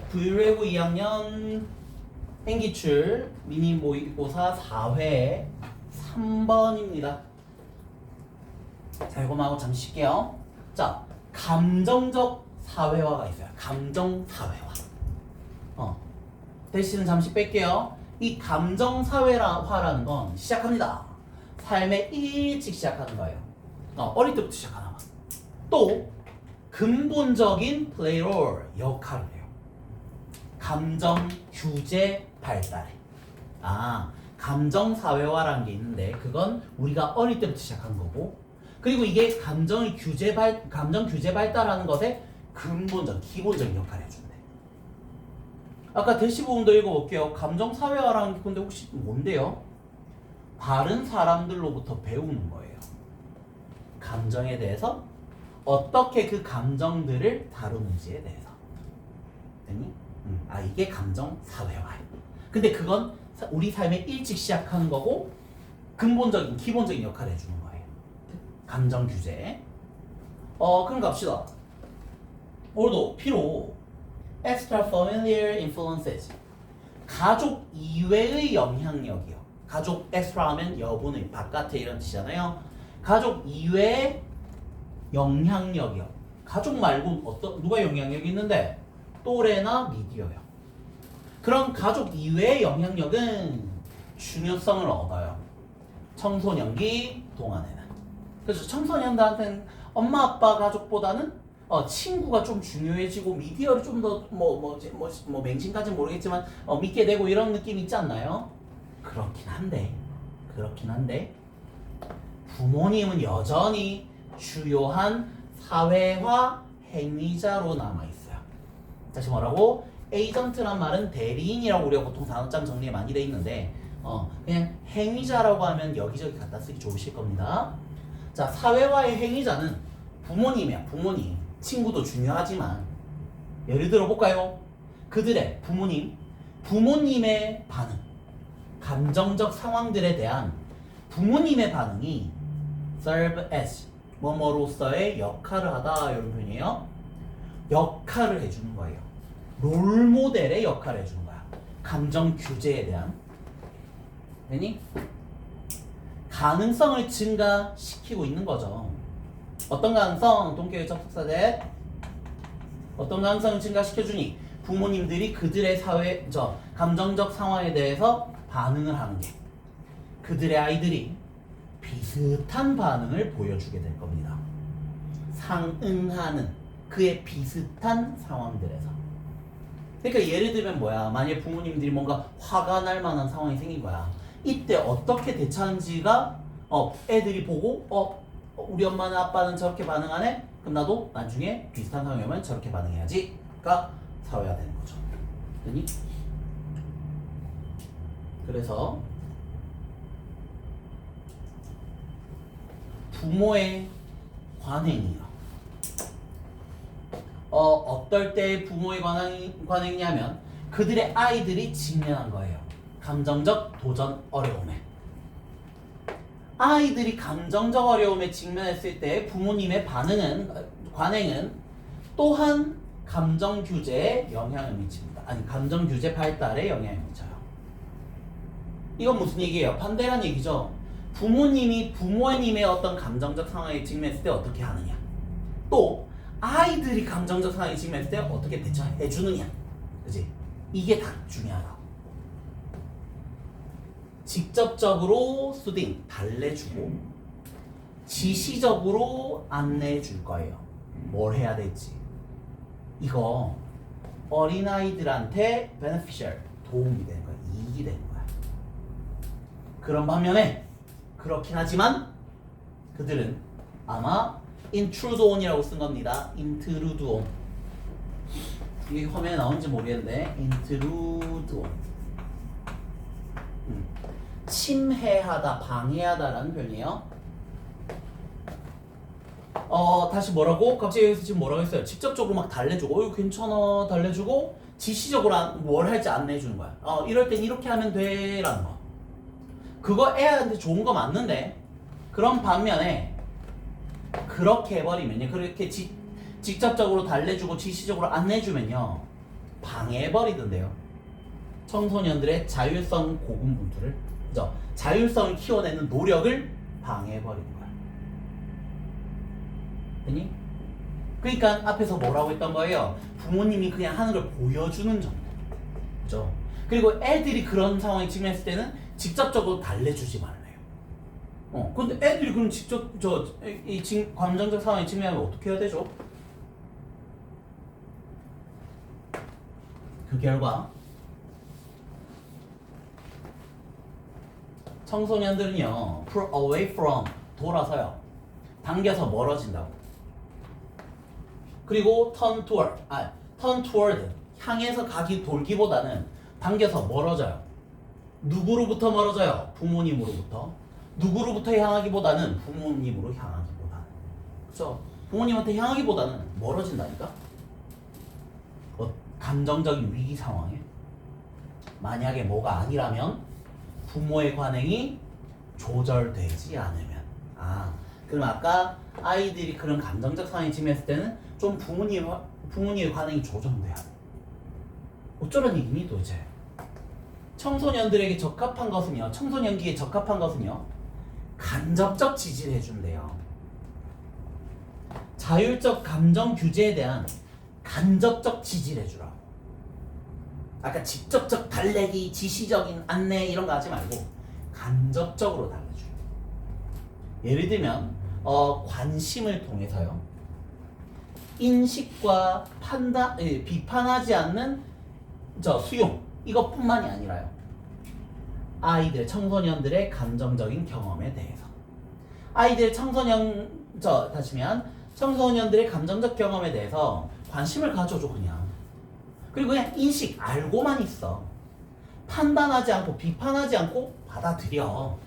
브이로그 2학년 행기출 미니 모의고사 4회 3번입니다. 자, 이거만 하고 잠시 쉴게요. 자, 감정적 사회화가 있어요. 감정 사회화. 대신은 잠시 뺄게요. 이 감정 사회화라는 건 시작합니다. 삶의 일찍 시작하는 거예요. 어릴 때부터 시작하나 봐. 또 근본적인 play role 역할을 해요. 감정 규제 발달에. 감정 사회화라는 게 있는데 그건 우리가 어릴 때부터 시작한 거고, 그리고 이게 감정 규제 발달하는 것에 근본적 기본적인 역할을 해준대. 아까 대시 부분도 읽어볼게요. 감정 사회화라는 게 근데 혹시 뭔데요? 다른 사람들로부터 배우는 거예요. 감정에 대해서 어떻게 그 감정들을 다루는지에 대해서. 됐니? 이게 감정 사회화예요. 근데 그건 우리 삶에 일찍 시작하는 거고 근본적인 기본적인 역할을 해주는 거예요. 감정 규제. 그럼 갑시다. 오늘도 P로 extra familiar influences. 가족 이외의 영향력이요. 가족 extra 하면 여분의 바깥에 이런 뜻이잖아요. 가족 이외의 영향력이요. 가족 말고 누가 영향력이 있는데? 또래나 미디어요. 그런 가족 이외의 영향력은 중요성을 얻어요. 청소년기 동안에는. 그래서 청소년들한테는 엄마 아빠 가족보다는 친구가 좀 중요해지고 미디어를 좀 더 맹신까지는 모르겠지만 믿게 되고 이런 느낌 있지 않나요? 그렇긴 한데 부모님은 여전히 주요한 사회화 행위자로 남아있어요. 다시 뭐라고? 에이전트란 말은 대리인이라고 우리가 보통 단어장 정리에 많이 돼 있는데 그냥 행위자라고 하면 여기저기 갖다 쓰기 좋으실 겁니다. 자, 사회화의 행위자는 부모님이야. 부모님. 친구도 중요하지만 예를 들어 볼까요? 그들의 부모님의 반응, 감정적 상황들에 대한 부모님의 반응이 serve as 뭐뭐로서의 역할을 하다 이런 표현이에요. 역할을 해주는 거예요. 롤모델의 역할을 해주는 거야. 감정 규제에 대한. 되니? 가능성을 증가시키고 있는 거죠. 어떤 가능성? 동격의 접속사대. 어떤 가능성을 증가시켜주니? 부모님들이 그들의 감정적 상황에 대해서 반응을 하는 게 그들의 아이들이 비슷한 반응을 보여주게 될 겁니다. 상응하는 그의 비슷한 상황들에서. 그러니까 예를 들면 뭐야? 만약에 부모님들이 뭔가 화가 날 만한 상황이 생긴 거야. 이때 어떻게 대처하는지가 애들이 보고 우리 엄마는 아빠는 저렇게 반응하네? 그럼 나도 나중에 비슷한 상황이 오면 저렇게 반응해야지.가 사회화 되는 거죠. 그니? 그래서 부모의 관행이요. 어떨 때 부모의 관행이냐면 그들의 아이들이 직면한 거예요. 감정적 도전 어려움에. 아이들이 감정적 어려움에 직면했을 때 부모님의 관행은 또한 감정 규제에 영향을 미칩니다. 감정 규제 발달에 영향을 미쳐요. 이건 무슨 얘기예요? 반대란 얘기죠. 부모님의 어떤 감정적 상황에 직면했을 때 어떻게 하느냐. 또 아이들이 감정적 상황에 직면했을 때 어떻게 대처해 주느냐. 그치? 이게 다 중요하다. 직접적으로 수딩, 달래주고 지시적으로 안내해 줄 거예요. 뭘 해야 될지. 이거 어린아이들한테 beneficial, 도움이 되는 거야. 이익이 되는 거야. 그런 반면에 그렇긴 하지만 그들은 아마 intrude on이라고 쓴 겁니다. intrude on. 이게 화면에 나오는지 모르겠는데 intrude on. 침해하다, 방해하다라는 표현이에요. 다시 뭐라고? 갑자기 여기서 지금 뭐라고 했어요? 직접적으로 막 달래주고, 괜찮아, 달래주고, 지시적으로 뭘 할지 안내해주는 거야. 이럴 땐 이렇게 하면 돼, 라는 거. 그거 애한테 좋은 거 맞는데, 그런 반면에, 그렇게 해버리면요. 그렇게 직접적으로 달래주고, 지시적으로 안내해주면요. 방해해버리던데요. 청소년들의 자율성 고군분투를, 그죠? 자율성을 키워내는 노력을 방해해버리는 거야. 됐니? 그러니까 앞에서 뭐라고 했던 거예요? 부모님이 그냥 하는 걸 보여주는 정도. 그죠? 그리고 애들이 그런 상황에 직면했을 때는 직접적으로 달래주지 말래요. 근데 애들이 그럼 직접 감정적 상황에 직면하면 어떻게 해야 되죠? 그 결과 청소년들은요, pull away from, 돌아서요, 당겨서 멀어진다고. 그리고 turn toward, 향해서 돌기보다는 당겨서 멀어져요. 누구로부터 멀어져요? 부모님으로부터. 누구로부터 향하기보다는 부모님으로 향하기보다는. 그렇죠? 부모님한테 향하기보다는 멀어진다니까? 감정적인 위기 상황에 만약에 뭐가 아니라면 부모의 관행이 조절되지 않으면, 그럼 아까 아이들이 그런 감정적 상황에 직면했을 때는 좀 부모님의 관행이 조정돼야 돼. 어쩌란 얘기니 도대체? 청소년들에게 적합한 것은요, 청소년기에 적합한 것은요, 간접적 지지를 해준대요. 자율적 감정 규제에 대한 간접적 지지를 해주라고. 아까 직접적 달래기, 지시적인 안내 이런 거 하지 말고 간접적으로 달래줘. 예를 들면 관심을 통해서요, 인식과 판단, 비판하지 않는 수용, 이것뿐만이 아니라요, 아이들, 청소년들의 감정적인 경험에 대해서, 청소년들의 감정적 경험에 대해서 관심을 가져줘. 그냥. 그리고 그냥 인식, 알고만 있어. 판단하지 않고 비판하지 않고 받아들여.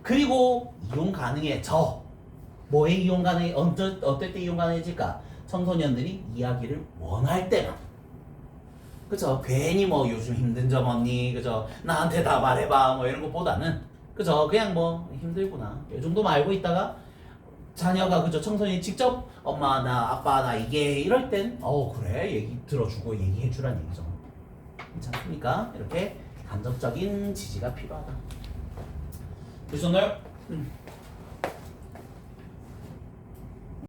그리고 이용 가능해져. 뭐에 이용 가능해? 어떨 때 이용 가능해질까? 청소년들이 이야기를 원할 때만. 그죠? 괜히 뭐 요즘 힘든 점 없니? 그죠? 나한테 다 말해봐. 뭐 이런 것보다는, 그죠? 그냥 뭐 힘들구나. 이 정도만 알고 있다가 자녀가, 그죠? 청소년이 직접 엄마 나 아빠 나 이게 이럴 땐 그래 얘기 들어주고 얘기해주란 얘기죠. 괜찮습니까? 이렇게 간접적인 지지가 필요하다. 보셨나요?